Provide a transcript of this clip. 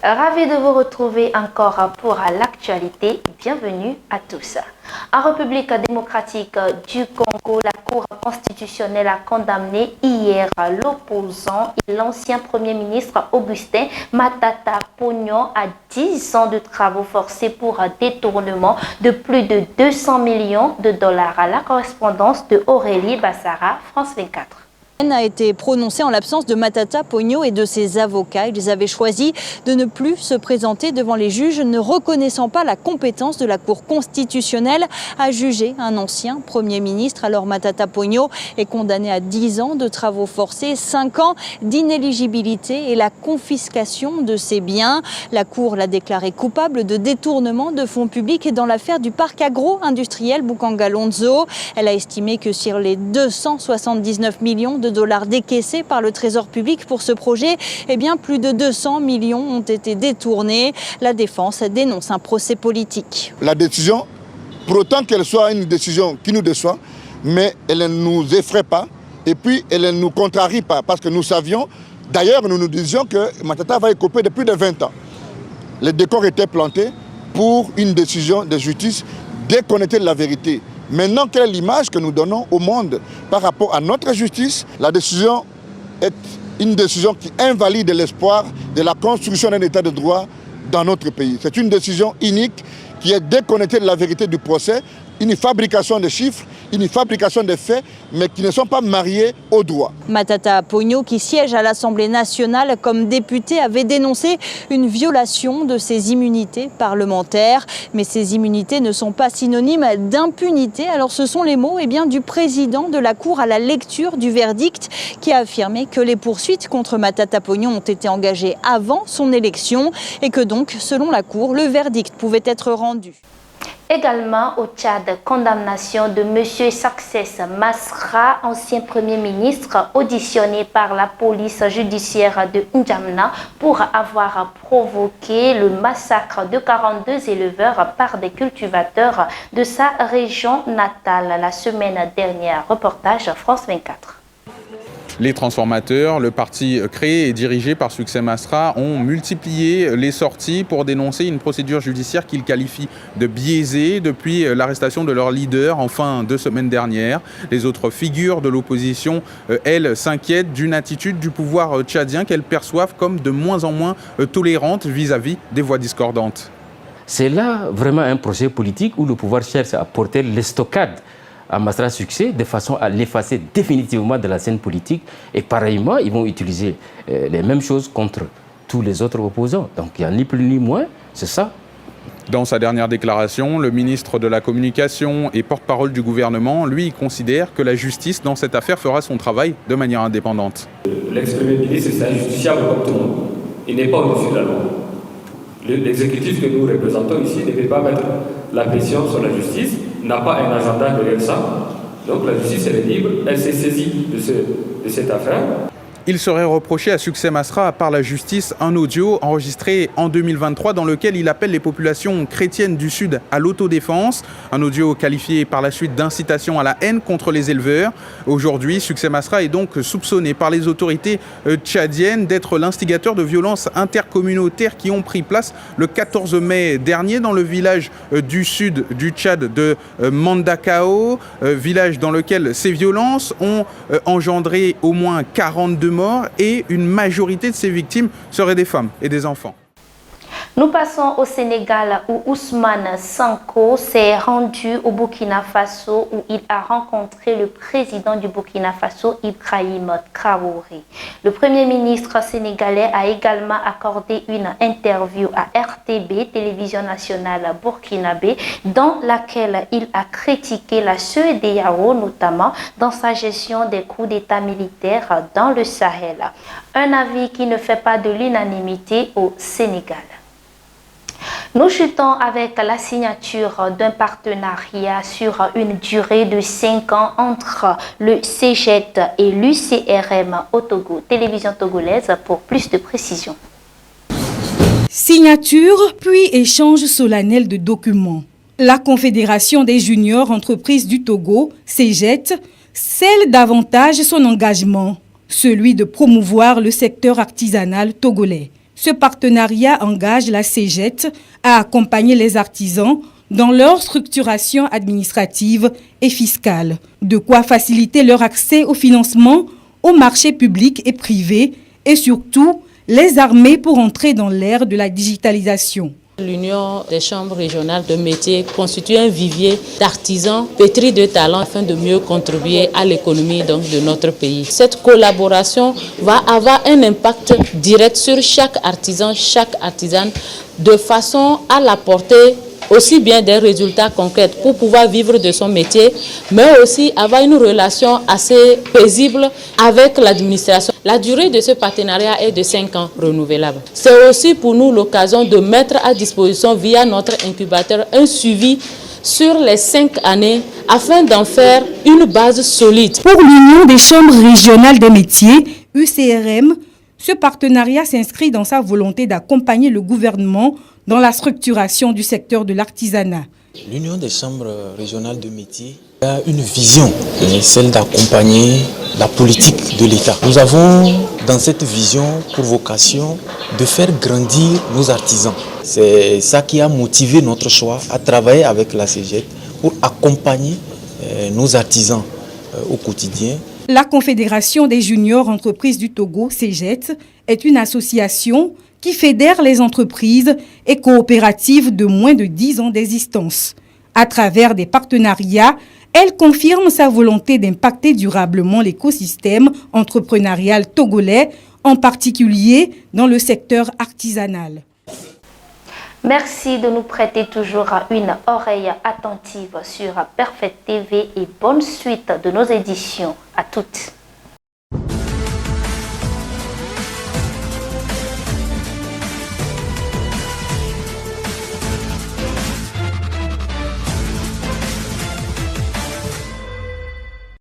Ravi de vous retrouver encore pour l'actualité. Bienvenue à tous. En République démocratique du Congo, la Cour constitutionnelle a condamné hier l'opposant et l'ancien Premier ministre Augustin Matata Ponyo à 10 ans de travaux forcés pour un détournement de plus de 200 millions de dollars. À la correspondance de Aurélie Bassara, France 24. A été prononcé en l'absence de Matata Ponyo et de ses avocats. Ils avaient choisi de ne plus se présenter devant les juges, ne reconnaissant pas la compétence de la Cour constitutionnelle à juger un ancien Premier ministre. Alors Matata Ponyo est condamné à 10 ans de travaux forcés, 5 ans d'inéligibilité et la confiscation de ses biens. La Cour l'a déclaré coupable de détournement de fonds publics dans l'affaire du parc agro-industriel Boukangalonzo. Elle a estimé que sur les 279 millions de dollars décaissés par le Trésor public pour ce projet, eh bien plus de 200 millions ont été détournés. La défense dénonce un procès politique. La décision, pour autant qu'elle soit une décision qui nous déçoit, mais elle ne nous effraie pas et puis elle ne nous contrarie pas parce que nous savions, d'ailleurs nous nous disions que Matata va écoper de plus de 20 ans. Les décors étaient plantés pour une décision de justice déconnectée de la vérité. Maintenant, quelle est l'image que nous donnons au monde par rapport à notre justice? La décision est une décision qui invalide l'espoir de la construction d'un état de droit dans notre pays. C'est une décision inique qui est déconnectée de la vérité du procès, une fabrication de chiffres, une fabrication de faits, mais qui ne sont pas mariés au droit. Matata Ponyo, qui siège à l'Assemblée nationale comme député, avait dénoncé une violation de ses immunités parlementaires. Mais ces immunités ne sont pas synonymes d'impunité. Alors ce sont les mots du président de la Cour à la lecture du verdict qui a affirmé que les poursuites contre Matata Ponyo ont été engagées avant son élection et que donc, selon la Cour, le verdict pouvait être rendu. Également au Tchad, condamnation de M. Success Masra, ancien Premier ministre, auditionné par la police judiciaire de N'Djamena pour avoir provoqué le massacre de 42 éleveurs par des cultivateurs de sa région natale la semaine dernière. Reportage France 24. Les transformateurs, le parti créé et dirigé par Success Masra, ont multiplié les sorties pour dénoncer une procédure judiciaire qu'ils qualifient de biaisée depuis l'arrestation de leur leader en fin de semaine dernière. Les autres figures de l'opposition, elles, s'inquiètent d'une attitude du pouvoir tchadien qu'elles perçoivent comme de moins en moins tolérante vis-à-vis des voix discordantes. C'est là vraiment un projet politique où le pouvoir cherche à porter l'estocade à Masra Success de façon à l'effacer définitivement de la scène politique. Et pareillement, ils vont utiliser les mêmes choses contre tous les autres opposants. Donc il n'y a ni plus ni moins, c'est ça. Dans sa dernière déclaration, le ministre de la Communication et porte-parole du gouvernement, lui, considère que la justice dans cette affaire fera son travail de manière indépendante. L'ex-premier ministre, c'est injusticiable comme tout le monde. Il n'est pas au-dessus de la loi. L'exécutif que nous représentons ici ne peut pas mettre la pression sur la justice, n'a pas un agenda derrière ça. Donc la justice, elle est libre, elle s'est saisie de cette affaire. Il serait reproché à Success Masra par la justice un audio enregistré en 2023 dans lequel il appelle les populations chrétiennes du Sud à l'autodéfense. Un audio qualifié par la suite d'incitation à la haine contre les éleveurs. Aujourd'hui, Success Masra est donc soupçonné par les autorités tchadiennes d'être l'instigateur de violences intercommunautaires qui ont pris place le 14 mai dernier dans le village du sud du Tchad de Mandakao, village dans lequel ces violences ont engendré au moins 42 morts et une majorité de ces victimes seraient des femmes et des enfants. Nous passons au Sénégal où Ousmane Sonko s'est rendu au Burkina Faso où il a rencontré le président du Burkina Faso, Ibrahim Traoré. Le Premier ministre sénégalais a également accordé une interview à RTB, Télévision nationale burkinabé, dans laquelle il a critiqué la CEDEAO, notamment dans sa gestion des coups d'État militaires dans le Sahel. Un avis qui ne fait pas de l'unanimité au Sénégal. Nous chutons avec la signature d'un partenariat sur une durée de 5 ans entre le CEGET et l'UCRM au Togo. Télévision togolaise pour plus de précision. Signature puis échange solennel de documents. La Confédération des juniors entreprises du Togo, CEGET, scelle davantage son engagement, celui de promouvoir le secteur artisanal togolais. Ce partenariat engage la CEGET à accompagner les artisans dans leur structuration administrative et fiscale. De quoi faciliter leur accès au financement, aux marchés publics et privés et surtout les armer pour entrer dans l'ère de la digitalisation. L'Union des chambres régionales de métiers constitue un vivier d'artisans pétris de talent afin de mieux contribuer à l'économie de notre pays. Cette collaboration va avoir un impact direct sur chaque artisan, chaque artisane, de façon à l'apporter aussi bien des résultats concrets pour pouvoir vivre de son métier, mais aussi avoir une relation assez paisible avec l'administration. La durée de ce partenariat est de 5 ans renouvelable. C'est aussi pour nous l'occasion de mettre à disposition via notre incubateur un suivi sur les 5 années afin d'en faire une base solide. Pour l'Union des chambres régionales des métiers, UCRM, ce partenariat s'inscrit dans sa volonté d'accompagner le gouvernement dans la structuration du secteur de l'artisanat. L'Union des chambres régionales de métiers a une vision, celle d'accompagner la politique de l'État. Nous avons dans cette vision pour vocation de faire grandir nos artisans. C'est ça qui a motivé notre choix à travailler avec la CEGET pour accompagner nos artisans au quotidien. La Confédération des juniors entreprises du Togo, CEGET, est une association qui fédère les entreprises et coopératives de moins de 10 ans d'existence. À travers des partenariats, elle confirme sa volonté d'impacter durablement l'écosystème entrepreneurial togolais, en particulier dans le secteur artisanal. Merci de nous prêter toujours une oreille attentive sur Perfect TV et bonne suite de nos éditions. À toutes.